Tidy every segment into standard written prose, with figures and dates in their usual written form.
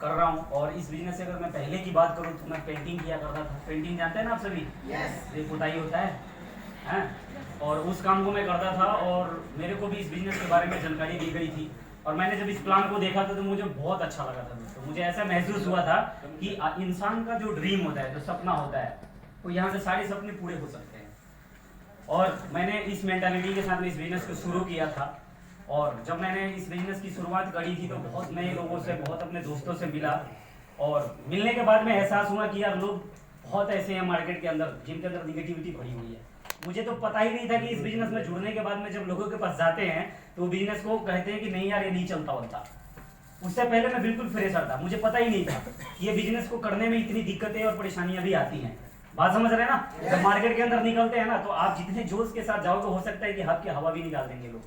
कर रहा हूँ। और इस बिजनेस से अगर मैं पहले की बात करूँ तो मैं पेंटिंग किया करता था। पेंटिंग जानते हैं ना आप सभी? ये पुताई होता है हैं? और उस काम को मैं करता था और मेरे को भी इस बिजनेस के बारे में जानकारी दी गई थी। और मैंने जब इस प्लान को देखा था तो मुझे बहुत अच्छा लगा था दोस्तों। मुझे ऐसा महसूस हुआ था कि इंसान का जो ड्रीम होता है, जो सपना होता है, तो यहाँ से सारे सपने पूरे हो सकते हैं। और मैंने इस मेंटालिटी के साथ में इस बिजनेस को शुरू किया था। और जब मैंने इस बिजनेस की शुरुआत करी थी तो बहुत नए लोगों से, बहुत अपने दोस्तों से मिला। और मिलने के बाद में एहसास हुआ कि यार लोग बहुत ऐसे हैं मार्केट के अंदर जिनके अंदर निगेटिविटी भरी हुई है। मुझे तो पता ही नहीं था कि इस बिजनेस में जुड़ने के बाद में जब लोगों के पास जाते हैं तो बिजनेस को कहते हैं कि नहीं यार ये नहीं चलता होता। उससे पहले मैं बिल्कुल फ्रेशर था, मुझे पता ही नहीं था कि ये बिजनेस को करने में इतनी दिक्कतें और परेशानियां भी आती हैं। बात समझ रहे हैं ना? जब मार्केट के अंदर निकलते हैं ना तो आप जितने जोश के साथ जाओ तो हो सकता है कि हाथ की हवा भी निकाल देंगे लोग,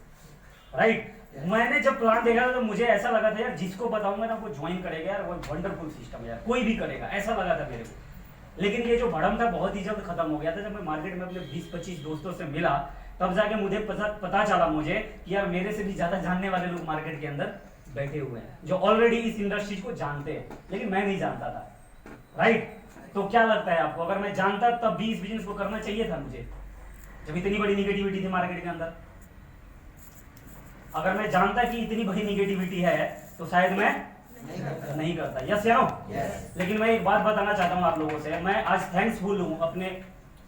राइट? मैंने जब प्लान देखा था तो मुझे ऐसा लगा था यार जिसको बताऊंगा ना वो ज्वाइन करेगा यार, वो वंडरफुल सिस्टम है यार, कोई भी करेगा, ऐसा लगा था मेरे को। लेकिन ये जो भड़म था बहुत ही जल्द खत्म हो गया था। जब मैं मार्केट में अपने 20-25 दोस्तों से मिला तब जाके मुझे पता चला मुझे कि यार मेरे से भी ज्यादा जानने वाले लोग मार्केट के अंदर बैठे हुए हैं जो ऑलरेडी इस इंडस्ट्री को जानते हैं, लेकिन मैं नहीं जानता था, राइट? तो क्या लगता है आपको, अगर मैं जानता तब भी इस बिजनेस को करना चाहिए था मुझे, जब इतनी बड़ी निगेटिविटी थी मार्केट के अंदर? अगर मैं जानता कि इतनी बड़ी निगेटिविटी है तो शायद मैं नहीं करता। यस या नो? लेकिन मैं एक बात बताना चाहता हूँ आप लोगों से, मैं आज थैंक्सफुल हूँ अपने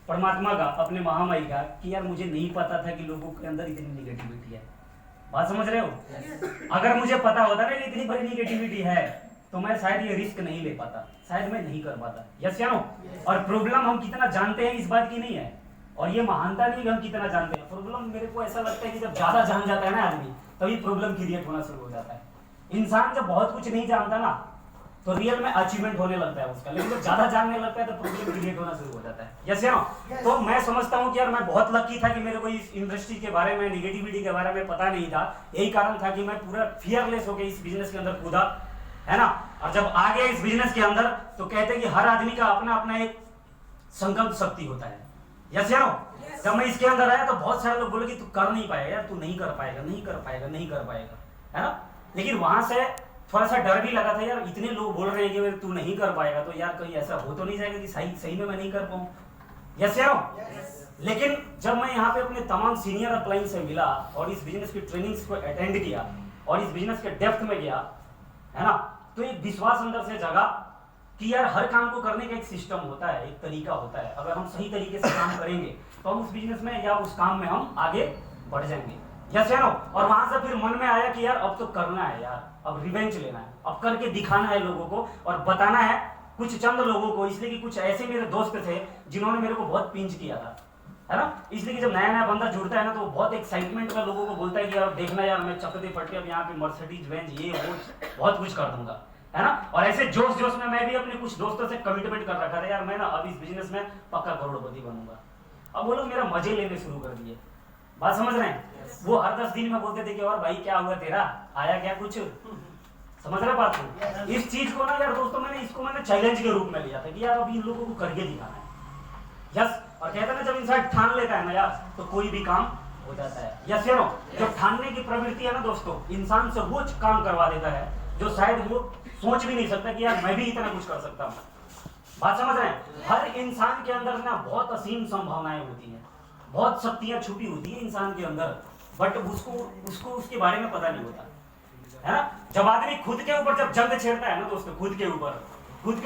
परमात्मा का, अपने महामाई का, कि यार मुझे नहीं पता था कि लोगों के अंदर इतनी निगेटिविटी है। बात समझ रहे हो? अगर मुझे पता होता ना कि इतनी बड़ी निगेटिविटी है तो मैं शायद ये रिस्क नहीं ले पाता, शायद मैं नहीं कर पाता। यस या नो? और प्रॉब्लम हम कितना जानते हैं इस बात की नहीं है, और ये महानता नहीं कि हम कितना जानते हैं। प्रॉब्लम मेरे को ऐसा लगता है कि जब ज्यादा जान जाता है ना आदमी तभी प्रॉब्लम क्रिएट होना शुरू हो जाता है। इंसान जब बहुत कुछ नहीं जानता ना तो रियल में अचीवमेंट होने लगता है उसका, लेकिन जब ज्यादा जानने लगता है तो प्रॉब्लम क्रिएट होना शुरू हो जाता है। यस या नो? तो मैं समझता हूँ कि यार मैं बहुत लकी था कि मेरे को इस इंडस्ट्री के बारे में, निगेटिविटी के बारे में पता नहीं था। यही कारण था कि मैं पूरा फियरलेस होकर इस बिजनेस के अंदर कूदा, है ना? और जब आ गया इस बिजनेस के अंदर तो कहते हैं कि हर आदमी का अपना अपना एक संकल्प शक्ति होता है। यस या नो? जब मैं इसके अंदर आया तो बहुत सारे लोग बोले कि तू कर नहीं पाएगा यार, तू नहीं कर पाएगा, नहीं कर पाएगा, नहीं कर पाएगा, है ना? लेकिन वहां से थोड़ा सा डर भी लगा था यार, इतने लोग बोल रहे हैं कि तू नहीं कर पाएगा तो यार कहीं ऐसा हो तो नहीं जाएगा कि सही में मैं नहीं कर पाऊं। यस या नो? लेकिन जब मैं यहाँ पे अपने तमाम सीनियर अपलाइन से मिला और इस बिजनेस की ट्रेनिंग्स को अटेंड किया और इस बिजनेस के डेप्थ में गया, है ना, तो एक विश्वास अंदर से जगा कि यार हर काम को करने का एक सिस्टम होता है, एक तरीका होता है। अगर हम सही तरीके से काम करेंगे तो हम उस बिजनेस में या उस काम में हम आगे बढ़ जाएंगे। यस या नो? और वहां से फिर मन में आया कि यार अब तो करना है यार, अब रिवेंज लेना है, अब करके दिखाना है लोगों को और बताना है कुछ चंद लोगों को। इसलिए कि कुछ ऐसे मेरे दोस्त थे जिन्होंने मेरे को बहुत पिंच किया था, है ना? इसलिए कि जब नया नया बंदा जुड़ता है ना तो वो बहुत एक्साइटमेंट में लोगों को बोलता है कि यार देखना यार मैं चकते पट्टे अब यहाँ पे मर्सिडीज बेंज ये वो बहुत कुछ कर दूंगा, है ना? और ऐसे जोश जोश में मैं भी अपने कुछ दोस्तों से कमिटमेंट कर रखा था यार मैं ना अब इस बिजनेस में पक्का करोड़पति बनूंगा। अब वो लोग मेरा मजे लेने शुरू कर दिए। बात समझ रहे हैं? वो हर 10 दिन में बोलते थे कि और भाई क्या हुआ तेरा, आया क्या कुछ? समझ रहे बात को? इस चीज को ना यार दोस्तों मैंने चैलेंज के रूप में लिया था कि यार अब इन लोगों को करके दिखाना है। यस? और कहते हैं ना जब इंसान ठान लेता है ना यार तो कोई भी काम हो जाता है। यस या नो? जब ठानने की प्रवृत्ति है ना दोस्तों, इंसान से वो काम करवा देता है जो शायद वो सोच भी नहीं सकता कि यार मैं भी इतना कुछ कर सकता हूँ। बात समझ रहे हैं? हर इंसान के अंदर ना बहुत असीम संभावनाएं होती हैं, बहुत शक्तियां छुपी होती है इंसान के अंदर, बट उसको उसके बारे में पता नहीं होता, है ना? जब आदमी खुद के ऊपर जब जंग छेड़ता है ना दोस्तों, खुद के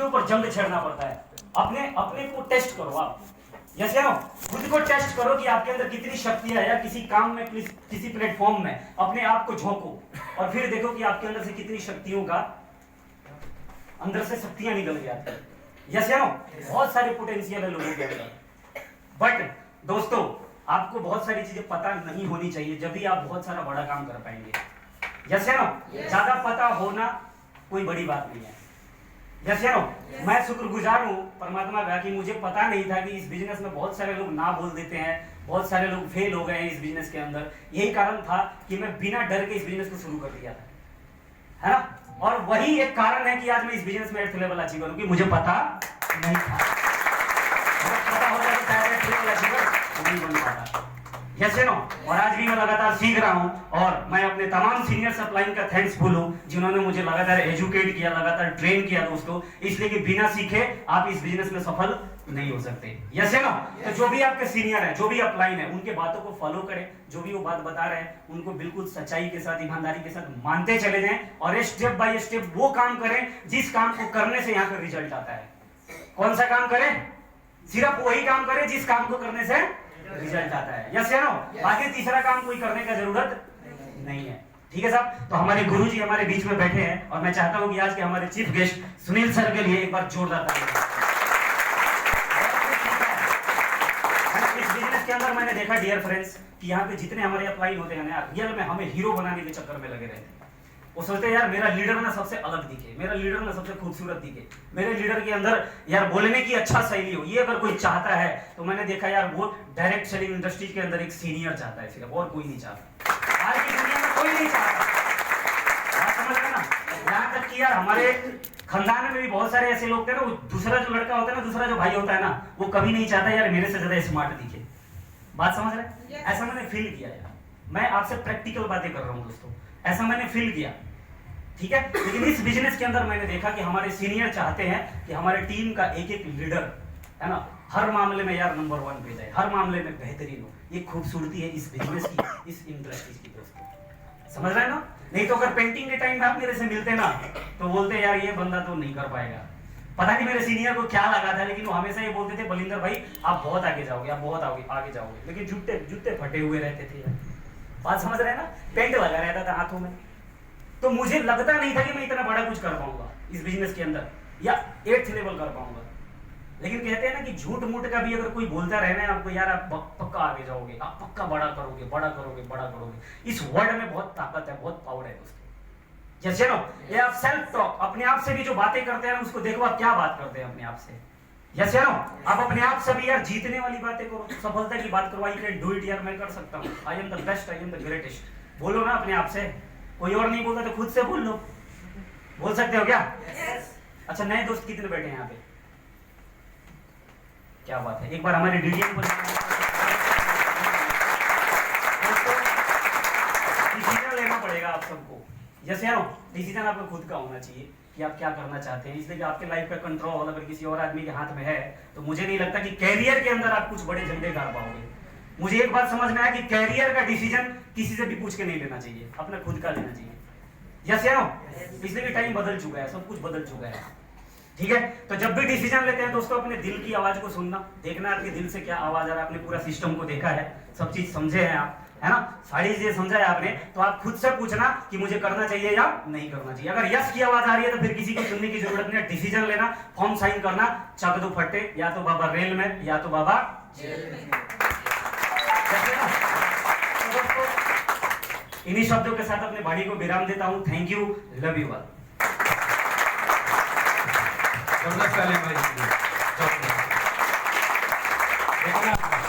ऊपर जंग छेड़ना पड़ता है। अपने को टेस्ट करो आप। यस या नो? खुद को टेस्ट करो कि आपके अंदर कितनी शक्ति है, या किसी काम में किसी प्लेटफॉर्म में अपने आप को झोंको और फिर देखो कि आपके अंदर से कितनी शक्तियों का अंदर से शक्तियां निकल जाती है। यस या नो? बहुत सारे पोटेंशियल है लोगों के अंदर, बट दोस्तों आपको बहुत सारी चीजें पता नहीं होनी चाहिए जब भी आप बहुत सारा बड़ा काम कर पाएंगे। यस या नो? ज्यादा पता होना कोई बड़ी बात नहीं है। यस या नो? मैं शुक्रगुजार हूँ परमात्मा का कि मुझे पता नहीं था कि इस बिजनेस में बहुत सारे लोग ना बोल देते हैं, बहुत सारे लोग फेल हो गए हैं इस बिजनेस के अंदर। यही कारण था कि मैं बिना डर के इस बिजनेस को शुरू कर दिया था, है ना? और वही एक कारण है कि आज मैं इस बिजनेस में 8th लेवल अचीवर हूं कि मुझे पता नहीं था। पता होता तो शायद 8th लेवल अचीवर नहीं बन पाता। Yes no. और आज भी मैं लगातार सीख रहा हूँ और मैं अपने तमाम सीनियर अपलाइन का थैंक्सफुल हूँ जिन्होंने मुझे लगातार एजुकेट किया, लगातार ट्रेन किया दोस्तों। इसलिए कि बिना सीखे आप इस बिजनेस में सफल नहीं हो सकते। Yes no. तो जो भी आपके सीनियर है, जो भी अपलाइन है, उनके बातों को फॉलो करें। जो भी वो बात बता रहे हैं उनको बिल्कुल सच्चाई के साथ, ईमानदारी के साथ मानते चले जाएं और स्टेप बाय स्टेप वो काम करें जिस काम को करने से यहाँ पर रिजल्ट आता है। कौन सा काम करें? सिर्फ वही काम करें जिस काम को करने से रिजल्ट आता है। यस या नो। बाकी तीसरा काम कोई करने का जरूरत नहीं है। ठीक है साहब। तो हमारे गुरुजी हमारे बीच में बैठे हैं और मैं चाहता हूं कि आज के हमारे चीफ गेस्ट सुनील सर के लिए एक बार जोरदार तालियां। इस बिजनेस के अंदर मैंने देखा डियर फ्रेंड्स कि यहाँ पे जितने हमारे अपलाइन होते हैं ना, रियल में हमें हीरो बनाने के चक्कर में लगे रहते हैं। वो सोचते हैं यार मेरा लीडर ना सबसे अलग दिखे, मेरा लीडर ना सबसे खूबसूरत दिखे, मेरे लीडर के अंदर यार बोलने की अच्छा शैली हो। ये अगर कोई चाहता है तो मैंने देखा यार वो डायरेक्ट सेलिंग इंडस्ट्री के अंदर एक सीनियर चाहता है सिर्फ, और कोई नहीं चाहता। आज की दुनिया में कोई नहीं चाहता। बात समझ रहे ना? यहाँ तक कि यार हमारे खानदान में भी बहुत सारे ऐसे लोग थे ना, दूसरा जो लड़का होता है ना, दूसरा जो भाई होता है ना, वो कभी नहीं चाहता यार मेरे से ज्यादा स्मार्ट दिखे। बात समझ रहे? ऐसा मैंने फील किया यार। मैं आपसे प्रैक्टिकल बातें कर रहा हूँ दोस्तों, ऐसा मैंने फील किया। ठीक है। लेकिन इस बिजनेस के अंदर मैंने देखा कि हमारे सीनियर चाहते हैं कि हमारे टीम का एक एक लीडर है ना हर मामले में यार नंबर 1 पे जाए, हर मामले में बेहतरीन हो। ये खूबसूरती है इस बिजनेस की, इस इंडस्ट्री की दोस्तों। समझ रहे हैं ना? नहीं तो अगर पेंटिंग के टाइम में आप मेरे से मिलते ना तो बोलते यार ये बंदा तो नहीं कर पाएगा। पता नहीं मेरे सीनियर को क्या लगा था, लेकिन वो हमेशा ये बोलते थे बलिंदर भाई आप बहुत आगे जाओगे, आप बहुत आगे जाओगे। लेकिन जूते फटे हुए रहते थे यार। बात समझ रहे हैं ना? पेंट लगा रहता था हाथों में। तो मुझे लगता नहीं था कि मैं इतना बड़ा कुछ कर पाऊंगा इस बिजनेस के अंदर या 8th लेवल कर पाऊंगा। लेकिन कहते हैं ना कि झूठ मूठ का भी अगर कोई बोलता रहे ना आपको यार आप पक्का आगे जाओगे, आप पक्का बड़ा करोगे, बड़ा करोगे, बड़ा करोगे। इस वर्ड में बहुत ताकत है, बहुत पावर है दोस्तों। जैसे नो ये आप सेल्फ टॉक, अपने आप से भी जो बातें करते हैं ना उसको देखो आप क्या बात करते हैं अपने आप से। यस या नो। आप अपने आप से भी यार जीतने वाली बातें करो, सफलता की बात करो। आई कैन डू इट यार, मैं कर सकता हूँ, I am the best, I am the greatest. बोलो ना अपने आप से। कोई और नहीं बोलता तो खुद से बोल लो। बोल सकते हो क्या? yes. अच्छा नए दोस्त कितने बैठे हैं यहाँ पे? क्या बात है। एक बार हमारे डीडीएम को डिसीजन लेना पड़ेगा आप सबको। जैसे नो डिसीजन आपको खुद का होना चाहिए कि आप क्या करना चाहते हैं। इसलिए कि आपके लाइफ का कंट्रोल अगर किसी और आदमी के हाथ में है तो मुझे नहीं लगता कि कैरियर के अंदर आप कुछ बड़े झंडे गाड़ पाओगे। मुझे एक बात समझ में आया कि कैरियर का डिसीजन किसी से भी पूछ के नहीं लेना चाहिए, अपना खुद का लेना चाहिए। यस या नो। इसलिए कि टाइम बदल चुका है, सब कुछ बदल चुका है। ठीक है। तो जब भी डिसीजन लेते हैं दोस्तों अपने दिल की आवाज को सुनना, देखना आपके दिल से क्या आवाज आ रहा है। आपने पूरा सिस्टम को देखा है, सब चीज समझे हैं आप, है ना, सारी चीजें समझा है आपने, तो आप खुद से पूछना कि मुझे करना चाहिए या नहीं करना चाहिए। अगर यस की आवाज आ रही है तो फिर किसी को सुनने की जरूरत नहीं है। डिसीजन लेना, फॉर्म साइन करना, चक दो फट्टे, या तो बाबा रेल में या तो बाबा जेल में। इन्हीं शब्दों के साथ अपने वाणी को विराम देता हूं। Thank you, love you all. भाई